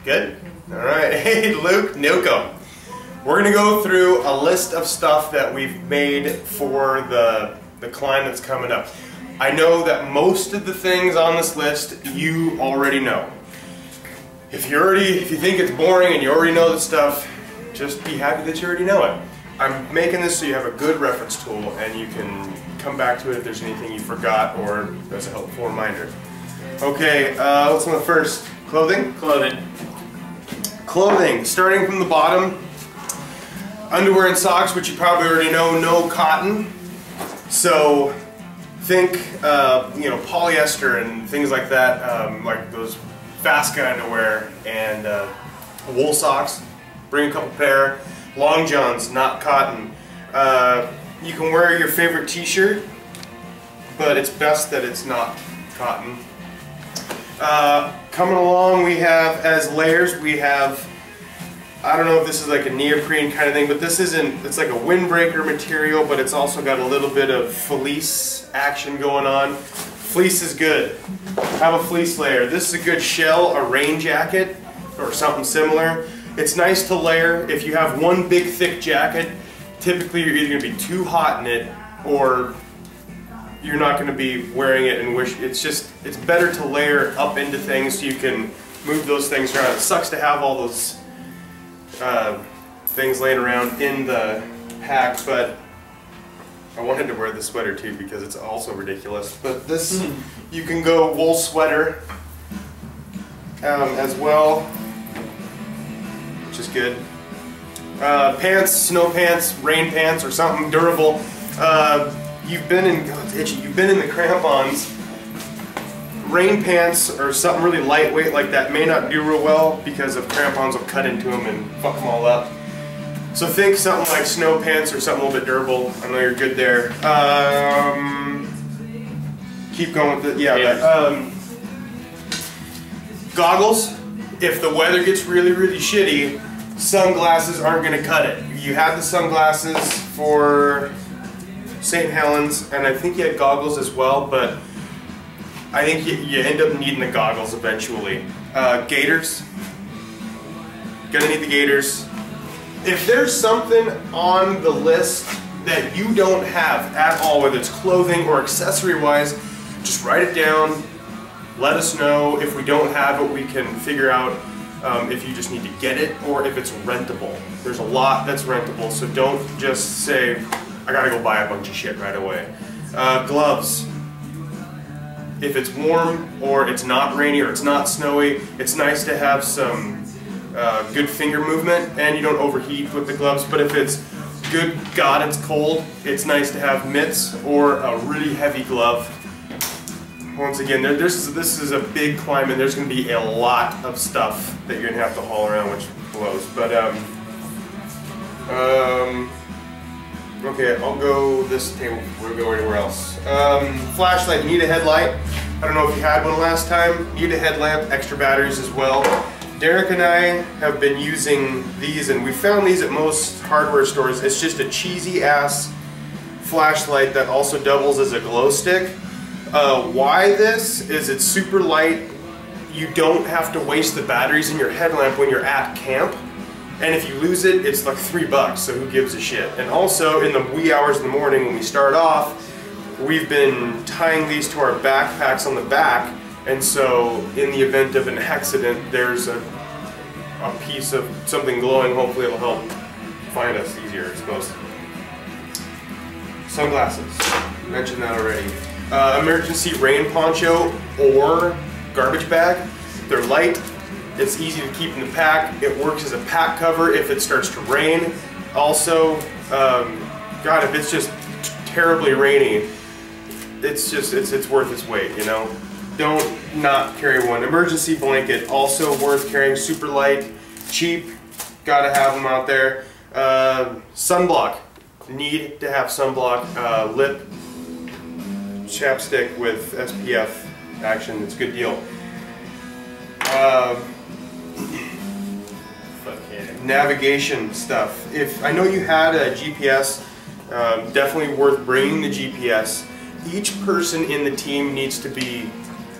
Good? Alright, hey Luke Newcomb. We're going to go through a list of stuff that we've made for the climb that's coming up. I know that most of the things on this list you already know. If you think it's boring and you already know the stuff, just be happy that you already know it. I'm making this so you have a good reference tool and you can come back to it if there's anything you forgot or as a helpful reminder. Okay, what's on the first? Clothing? Clothing, starting from the bottom. Underwear and socks, which you probably already know, no cotton. So think, polyester and things like that, like those Vasca underwear and wool socks. Bring a couple pair. Long johns, not cotton. You can wear your favorite t-shirt, but it's best that it's not cotton. Coming along, we have, as layers, we have, I don't know if this is like a neoprene kind of thing, but this isn't, it's like a windbreaker material, but it's also got a little bit of fleece action going on. Fleece is good. Have a fleece layer. This is a good shell, a rain jacket, or something similar. It's nice to layer. If you have one big thick jacket, typically you're either going to be too hot in it, or you're not going to be wearing it and it's better to layer up into things so you can move those things around. It sucks to have all those things laying around in the pack, but I wanted to wear the sweater too because it's also ridiculous. But this, you can go wool sweater as well, which is good. Pants, snow pants, rain pants, or something durable. You've been in the crampons. Rain pants or something really lightweight like that may not do real well because of crampons will cut into them and fuck them all up. So think something like snow pants or something a little bit durable. I know you're good there. Keep going with it. Goggles. If the weather gets really, really shitty, sunglasses aren't going to cut it. You had the sunglasses for St. Helens, and I think you had goggles as well, but I think you end up needing the goggles eventually. Gaiters. Gonna need the gaiters. If there's something on the list that you don't have at all, whether it's clothing or accessory-wise, just write it down. Let us know. If we don't have it, we can figure out if you just need to get it or if it's rentable. There's a lot that's rentable, so don't just say, I gotta go buy a bunch of shit right away. Gloves. If it's warm or it's not rainy or it's not snowy, it's nice to have some good finger movement and you don't overheat with the gloves. But if it's good God, it's cold, it's nice to have mitts or a really heavy glove. Once again, this is a big climb and there's going to be a lot of stuff that you're going to have to haul around, which blows. But okay, I'll go this table. We'll go anywhere else. Flashlight. You need a headlight. I don't know if you had one last time. Need a headlamp. Extra batteries as well. Derek and I have been using these, and we found these at most hardware stores. It's just a cheesy ass flashlight that also doubles as a glow stick. Why this is it's super light. You don't have to waste the batteries in your headlamp when you're at camp. And if you lose it, it's like $3, so who gives a shit? And also, in the wee hours in the morning when we start off, we've been tying these to our backpacks on the back, and so in the event of an accident, there's a piece of something glowing. Hopefully it'll help find us easier, I suppose. Sunglasses, mentioned that already. Emergency rain poncho or garbage bag. They're light. It's easy to keep in the pack. It works as a pack cover if it starts to rain. Also, God, if it's just terribly rainy, it's worth its weight, you know? Don't not carry one. Emergency blanket, also worth carrying, super light, cheap, gotta have them out there. Sunblock, need to have sunblock. Lip chapstick with SPF action, it's a good deal. Navigation stuff. If I know you had a GPS, definitely worth bringing the GPS. Each person in the team needs to be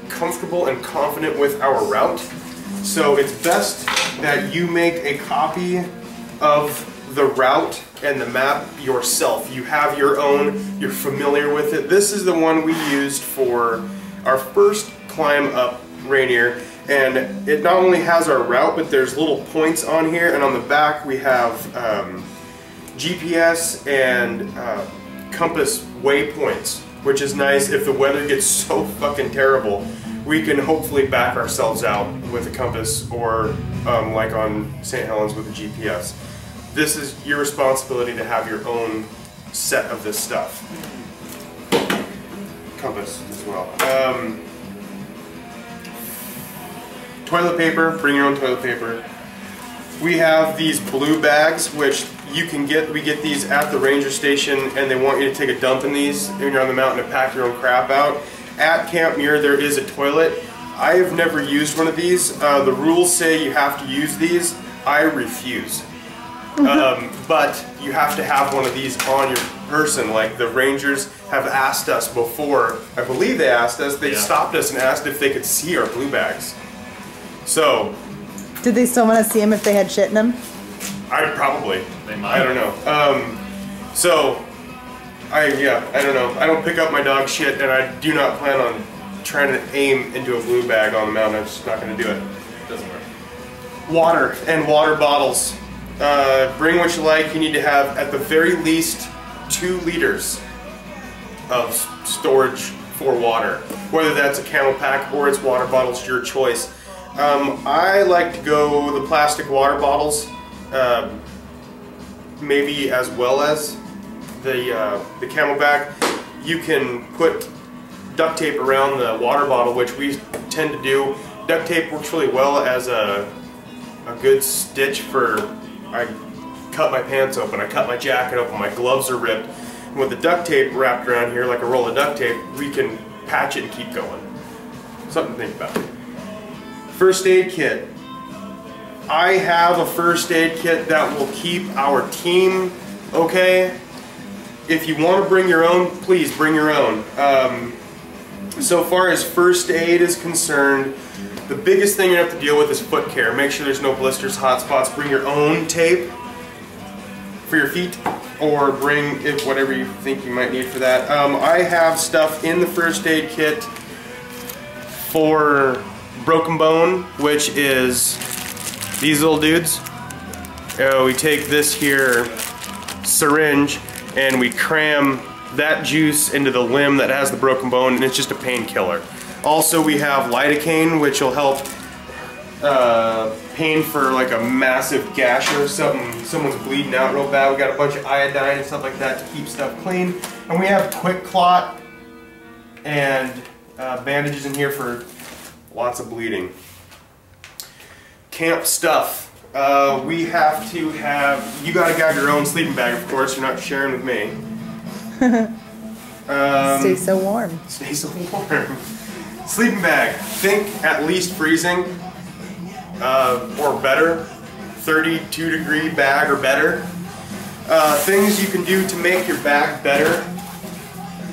comfortable and confident with our route. So it's best that you make a copy of the route and the map yourself. You have your own, you're familiar with it. This is the one we used for our first climb up Rainier, and it not only has our route, but there's little points on here, and on the back we have GPS and compass waypoints, which is nice. If the weather gets so fucking terrible, we can hopefully back ourselves out with a compass, or like on St. Helens with a GPS. This is your responsibility to have your own set of this stuff. Compass as well. Toilet paper, bring your own toilet paper. We have these blue bags, which you can get, we get these at the ranger station, and they want you to take a dump in these when you're on the mountain to pack your own crap out. At Camp Muir there is a toilet. I have never used one of these. The rules say you have to use these. I refuse. But you have to have one of these on your person. Like the rangers have asked us before, I believe they asked us, they stopped us and asked if they could see our blue bags. So. Did they still want to see them if they had shit in them? I probably. They might. I don't know. I don't know. I don't pick up my dog shit, and I do not plan on trying to aim into a blue bag on the mountain. I'm just not going to do it. It doesn't work. Water and water bottles. Bring what you like. You need to have at the very least 2 liters of storage for water. Whether that's a camel pack or it's water bottles, your choice. I like to go the plastic water bottles, maybe as well as the Camelback. You can put duct tape around the water bottle, which we tend to do. Duct tape works really well as a good stitch for, I cut my pants open, I cut my jacket open, my gloves are ripped. And with the duct tape wrapped around here, like a roll of duct tape, we can patch it and keep going. Something to think about. First aid kit. I have a first aid kit that will keep our team okay. If you want to bring your own, please bring your own. So far as first aid is concerned, the biggest thing you have to deal with is foot care. Make sure there's no blisters, hot spots. Bring your own tape for your feet, or bring whatever you think you might need for that. I have stuff in the first aid kit for broken bone, which is these little dudes. We take this here syringe and we cram that juice into the limb that has the broken bone, and it's just a painkiller. Also, we have lidocaine, which will help pain for like a massive gash or something. Someone's bleeding out real bad. We got a bunch of iodine and stuff like that to keep stuff clean. And we have quick clot and bandages in here for lots of bleeding. Camp stuff. We have to have, you gotta have your own sleeping bag, of course. You're not sharing with me. Stay so warm. Stay so warm. Sleeping bag. Think at least freezing or better. 32-degree bag or better. Things you can do to make your bag better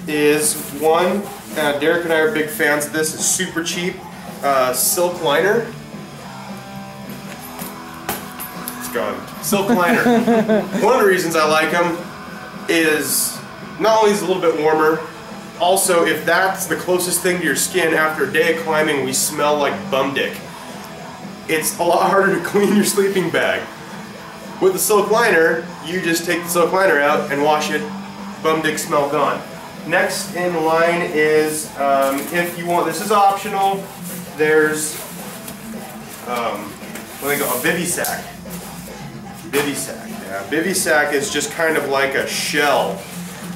is one, Derek and I are big fans of this. It's super cheap. Silk liner. It's gone. Silk liner. One of the reasons I like them is not only is it a little bit warmer, also if that's the closest thing to your skin after a day of climbing, we smell like bum dick. It's a lot harder to clean your sleeping bag. With the silk liner, you just take the silk liner out and wash it, bum dick smell gone. Next in line is, if you want, this is optional, there's a bivy sack. Bivy sack, yeah. Bivy sack is just kind of like a shell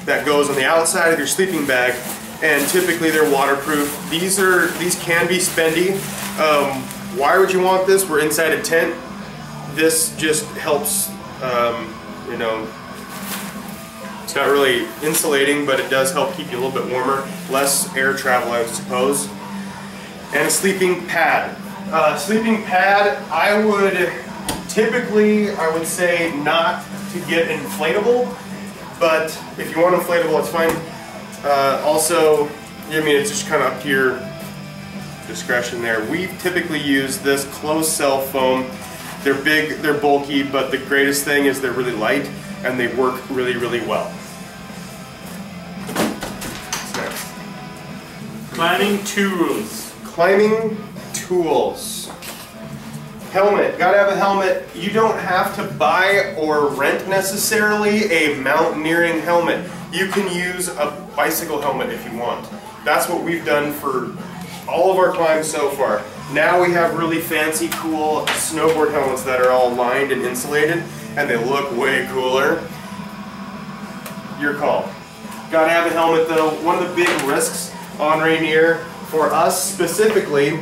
that goes on the outside of your sleeping bag, and typically they're waterproof. These can be spendy. Why would you want this? We're inside a tent. This just helps, you know, it's not really insulating, but it does help keep you a little bit warmer. Less air travel, I suppose. And a sleeping pad. Sleeping pad, I would say not to get inflatable, but if you want inflatable, it's fine. Also, I mean, it's just kind of up to your discretion there. We typically use this closed cell foam. They're big, they're bulky, but the greatest thing is they're really light and they work really, really well. What's next? Climbing tools. Climbing tools. Helmet, gotta have a helmet. You don't have to buy or rent necessarily a mountaineering helmet. You can use a bicycle helmet if you want. That's what we've done for all of our climbs so far. Now we have really fancy, cool snowboard helmets that are all lined and insulated, and they look way cooler. Your call. Gotta have a helmet though. One of the big risks on Rainier, for us specifically,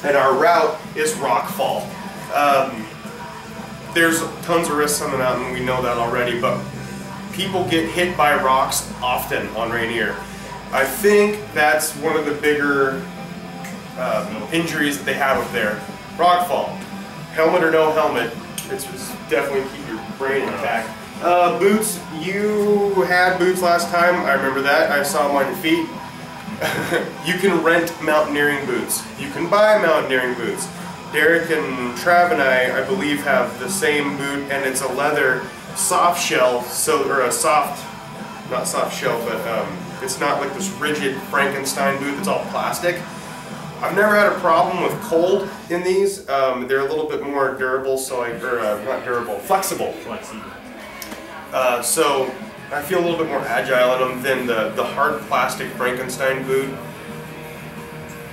and our route is rock fall. There's tons of risks on the mountain, we know that already, but people get hit by rocks often on Rainier. I think that's one of the bigger injuries that they have up there. Rock fall. Helmet or no helmet, it's definitely keep your brain intact. Boots, you had boots last time, I remember that, I saw them on your feet. You can rent mountaineering boots. You can buy mountaineering boots. Derek and Trav and I believe, have the same boot, and it's a leather soft shell, or a soft, not soft shell, but it's not like this rigid Frankenstein boot that's all plastic. I've never had a problem with cold in these. They're a little bit more durable, so not durable, flexible. So I feel a little bit more agile in them than the hard plastic Frankenstein boot.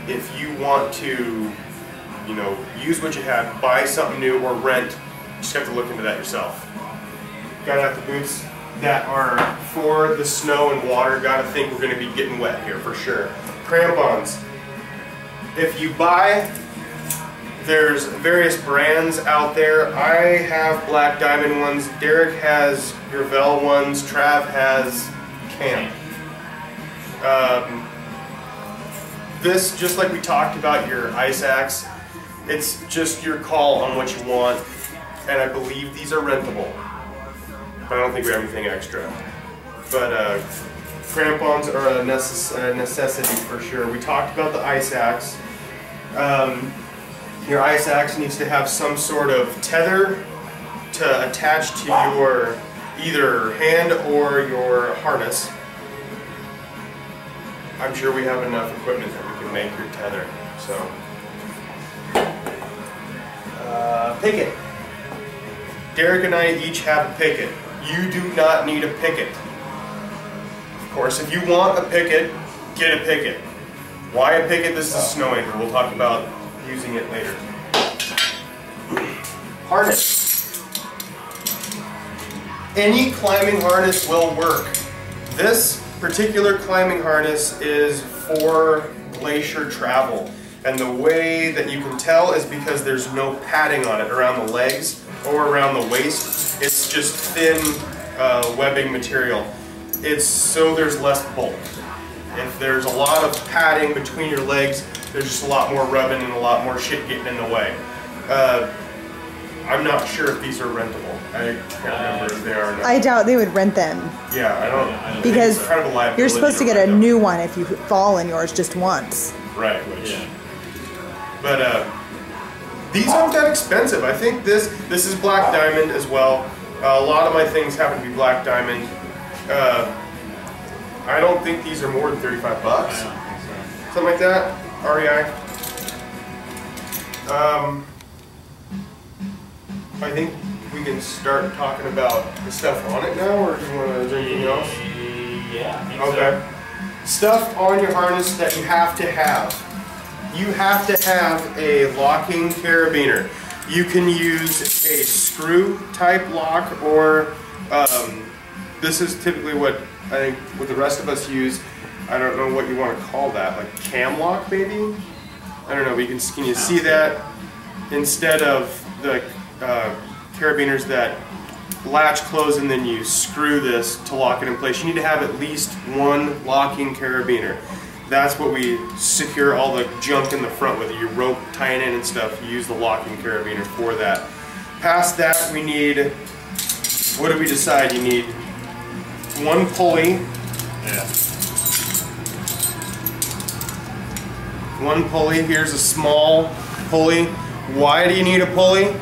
If you want to, you know, use what you have, buy something new or rent, you just have to look into that yourself. Gotta have the boots that are for the snow and water. Gotta think we're gonna be getting wet here for sure. Crampons. If you buy, there's various brands out there. I have Black Diamond ones, Derek has Gravel ones, Trav has Camp. This, just like we talked about your ice axe, it's just your call on what you want, and I believe these are rentable. But I don't think we have anything extra. But crampons are a necessity for sure. We talked about the ice axe. Your ice axe needs to have some sort of tether to attach to your either hand or your harness. I'm sure we have enough equipment that we can make your tether. So, picket. Derek and I each have a picket. You do not need a picket. Of course, if you want a picket, get a picket. Why a picket? This is a snow anchor. We'll talk about using it later. Harness. Any climbing harness will work. This particular climbing harness is for glacier travel. And the way that you can tell is because there's no padding on it around the legs or around the waist. It's just thin webbing material. It's so there's less bulk. If there's a lot of padding between your legs, there's just a lot more rubbing and a lot more shit getting in the way. I'm not sure if these are rentable. I can't remember if they are or not. I doubt they would rent them. Yeah, I don't. Because it's kind of a liability you're supposed to get a new one if you fall in yours just once. Right, which. But these aren't that expensive. I think this is Black Diamond as well. A lot of my things happen to be Black Diamond. I don't think these are more than 35 bucks. Something like that. REI. I think we can start talking about the stuff on it now, or do you want to do anything else? Yeah. Okay. Stuff on your harness that you have to have. You have to have a locking carabiner. You can use a screw type lock, or this is typically what I think what the rest of us use. I don't know what you want to call that, like cam lock maybe? I don't know, but can you see that? Instead of the carabiners that latch close and then you screw this to lock it in place, you need to have at least one locking carabiner. That's what we secure all the junk in the front with. Your rope tying in and stuff, you use the locking carabiner for that. Past that, we need, what did we decide? You need one pulley, one pulley. Here's a small pulley. Why do you need a pulley?